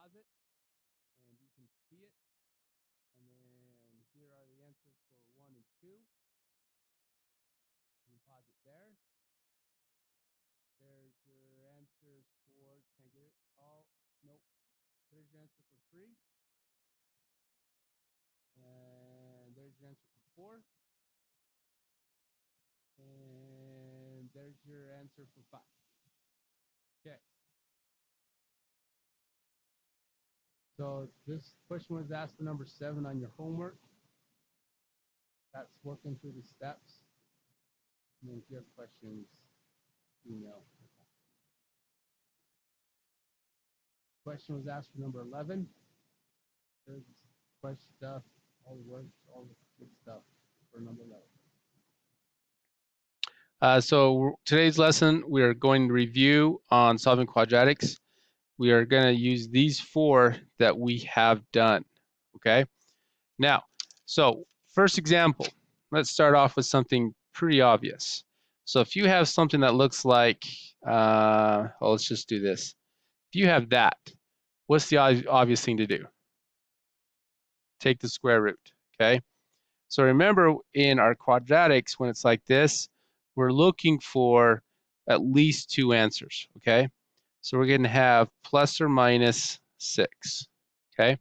pause it, and you can see it. And then here are the answers for 1 and 2. You can pause it there. There's your answers for, can I get it? Oh, nope. There's your answer for 3. And there's your answer for 4. And there's your answer for 5. Okay. So this question was asked for number 7 on your homework. That's working through the steps. And then if you have questions, email. Question was asked for number 11. There's question stuff, all the words, all the good stuff for number 11. So today's lesson, we are going to review on solving quadratics. We are going to use these 4 that we have done, okay? Now, so first example, let's start off with something pretty obvious. So if you have something that looks like, well, let's just do this. If you have that, what's the obvious thing to do? Take the square root, okay? So remember in our quadratics, when it's like this, we're looking for at least 2 answers, okay? So we're going to have plus or minus 6, okay?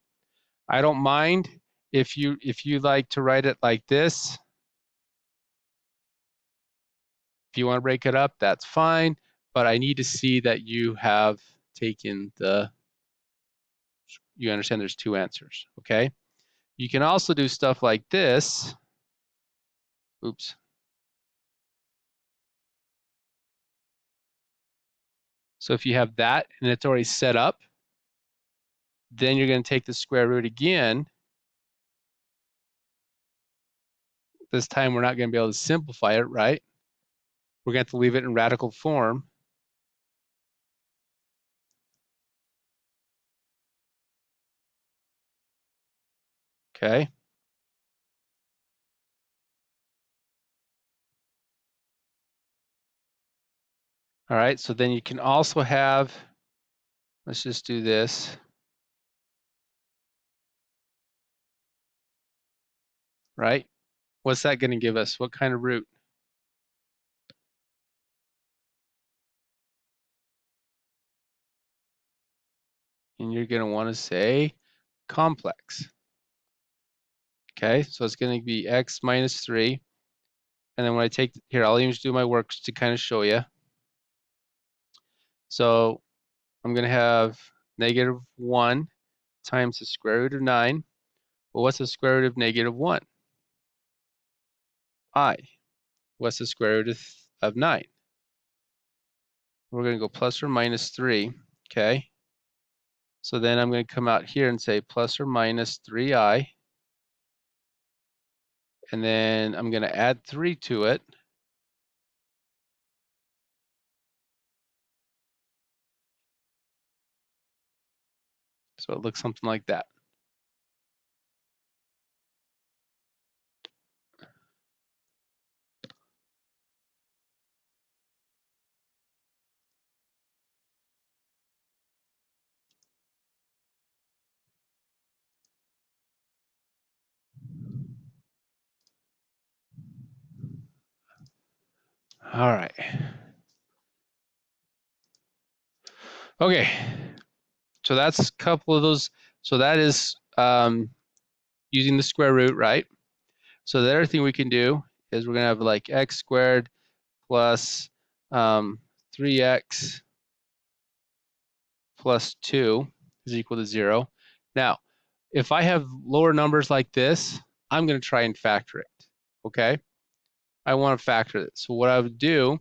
I don't mind if you like to write it like this. If you want to break it up, that's fine, but I need to see that you have taken you understand there's 2 answers, okay? You can also do stuff like this. Oops. So if you have that and it's already set up, then you're going to take the square root again. This time we're not going to be able to simplify it, right? We're going to have to leave it in radical form. Okay. All right, so then you can also have, let's just do this. Right? What's that going to give us? What kind of root? And you're going to want to say complex. Okay, so it's going to be x minus 3. And then when I take, here, I'll even do my work to kind of show you. So I'm going to have negative 1 times the square root of 9. Well, what's the square root of negative 1? I. What's the square root of 9? We're going to go plus or minus 3, okay? So then I'm going to come out here and say plus or minus 3i. And then I'm going to add 3 to it. So it looks something like that. All right. Okay. So that's a couple of those. So that is using the square root, right? So the other thing we can do is we're going to have like x squared plus 3x plus 2 is equal to 0. Now, if I have lower numbers like this, I'm going to try and factor it, okay? I want to factor it. So what I would do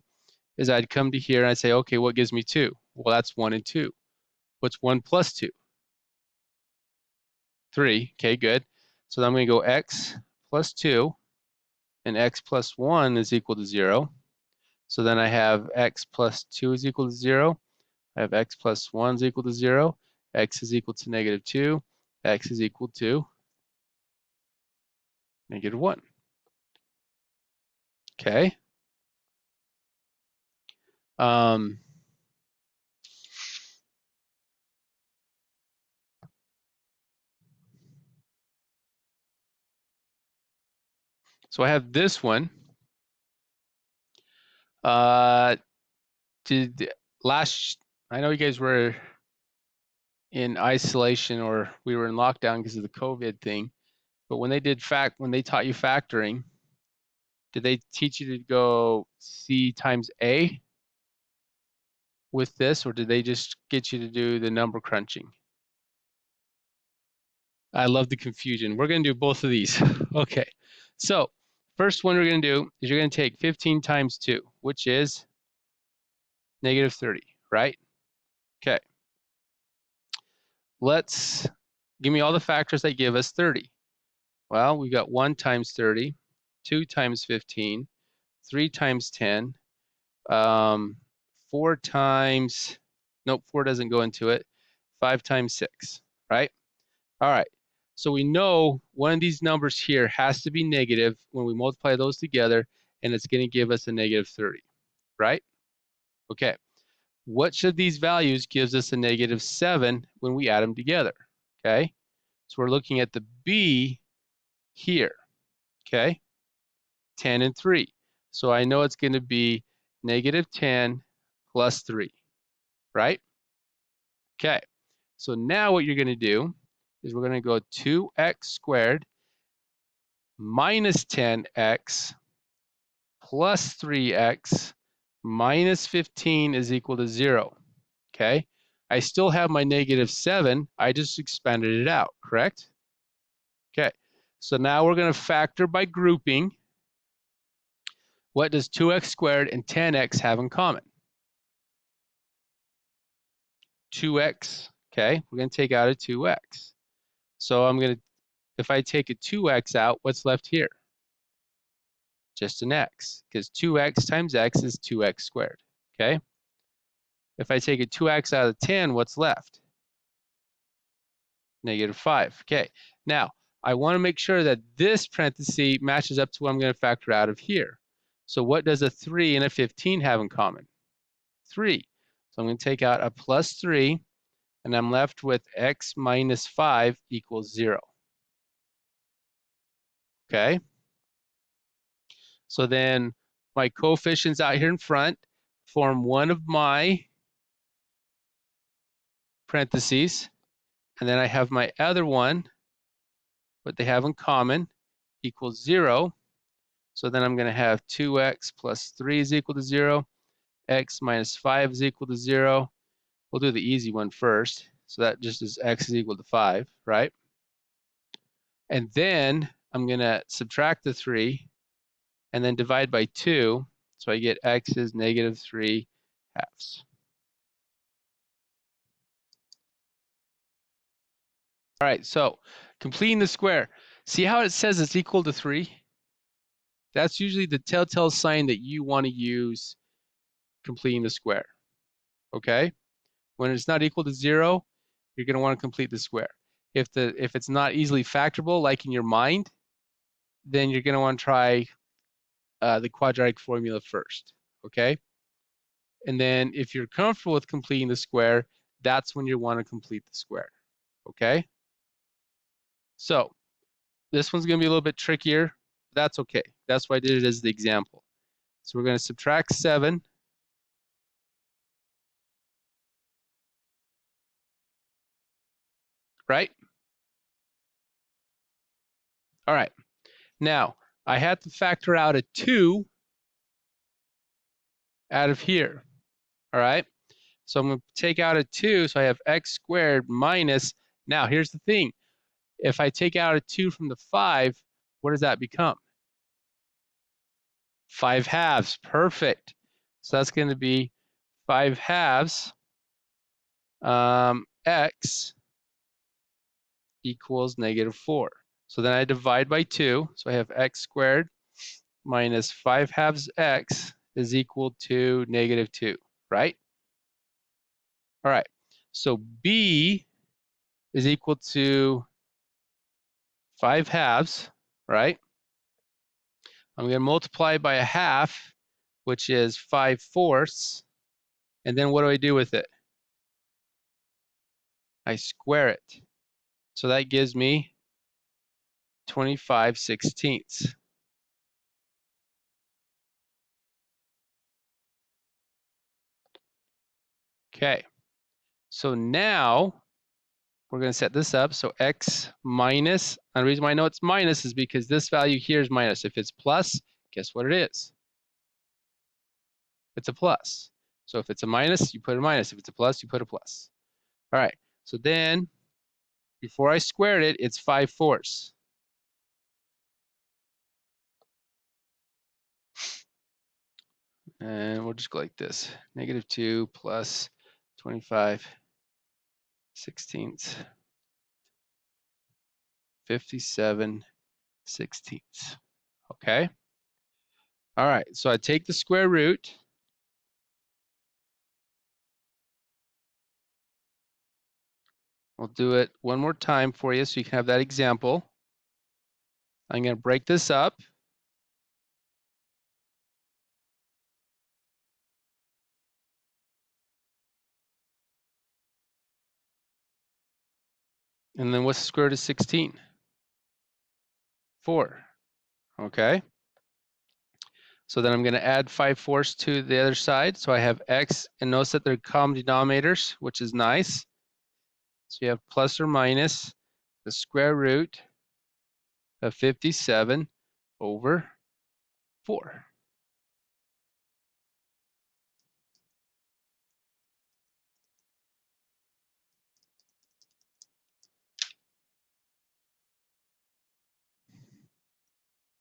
is I'd come to here and I'd say, okay, what gives me 2? Well, that's 1 and 2. What's 1 plus 2? 3. Okay, good. So I'm going to go x plus 2, and x plus 1 is equal to 0. So then I have x plus 2 is equal to 0. I have x plus 1 is equal to 0. X is equal to negative 2. X is equal to negative 1. Okay. So I have this one. Uh, did last, I know you guys were in isolation or we were in lockdown because of the COVID thing, but when they taught you factoring, did they teach you to go C times A with this, or did they just get you to do the number crunching? I love the confusion. We're going to do both of these. Okay. So first one we're going to do is you're going to take 15 times 2, which is negative 30, right? Okay. Let's give me all the factors that give us 30. Well, we got 1 times 30, 2 times 15, 3 times 10, 4 times, nope, 4 doesn't go into it, 5 times 6, right? All right. So we know one of these numbers here has to be negative when we multiply those together, and it's going to give us a negative 30, right? Okay. Which of these values gives us a negative 7 when we add them together? Okay. So we're looking at the B here. Okay. 10 and 3. So I know it's going to be negative 10 plus 3, right? Okay. So now what you're going to do is we're going to go 2x squared minus 10x plus 3x minus 15 is equal to 0. Okay. I still have my negative 7. I just expanded it out, correct? Okay. So now we're going to factor by grouping. What does 2x squared and 10x have in common? 2x. Okay. We're going to take out a 2x. So if I take a 2x out, what's left here? Just an x, because 2x times x is 2x squared. Okay. If I take a 2x out of 10, what's left? Negative 5. Okay. Now, I want to make sure that this parenthesis matches up to what I'm going to factor out of here. So what does a 3 and a 15 have in common? 3. So I'm going to take out a plus 3, and I'm left with x minus 5 equals 0. Okay. So then my coefficients out here in front form one of my parentheses, and then I have my other one, what they have in common, equals 0. So then I'm going to have 2x plus 3 is equal to 0, x minus 5 is equal to 0. We'll do the easy one first. So that just is x is equal to 5, right? And then I'm going to subtract the 3 and then divide by 2. So I get x is negative 3 halves. All right, so completing the square. See how it says it's equal to 3? That's usually the telltale sign that you want to use completing the square, okay? When it's not equal to 0, you're going to want to complete the square. If it's not easily factorable, like in your mind, then you're going to want to try the quadratic formula first, okay? And then if you're comfortable with completing the square, that's when you want to complete the square, okay? So this one's going to be a little bit trickier. That's okay. That's why I did it as the example. So we're going to subtract 7. Right? All right. Now, I had to factor out a 2 out of here. All right? So I'm going to take out a 2, so I have x squared minus, now here's the thing. If I take out a 2 from the 5, what does that become? 5 halves. Perfect. So that's going to be 5 halves x equals negative 4. So then I divide by 2. So I have x squared minus 5 halves x is equal to negative 2, right? All right. So b is equal to 5 halves, right? I'm going to multiply by a half, which is 5/4. And then what do I do with it? I square it. So that gives me 25/16. Okay, so now we're going to set this up. So x minus, and the reason why I know it's minus is because this value here is minus. If it's plus, guess what it is? It's a plus. So if it's a minus, you put a minus. If it's a plus, you put a plus. All right, so then before I squared it, it's 5/4. And we'll just go like this. -2 plus 25/16, 57/16. Okay? All right, so I take the square root. We'll do it one more time for you so you can have that example. I'm going to break this up. And then what's the square root of 16? 4. Okay? So then I'm going to add 5/4 to the other side. So I have x, and notice that they're common denominators, which is nice. So you have plus or minus the square root of 57/4.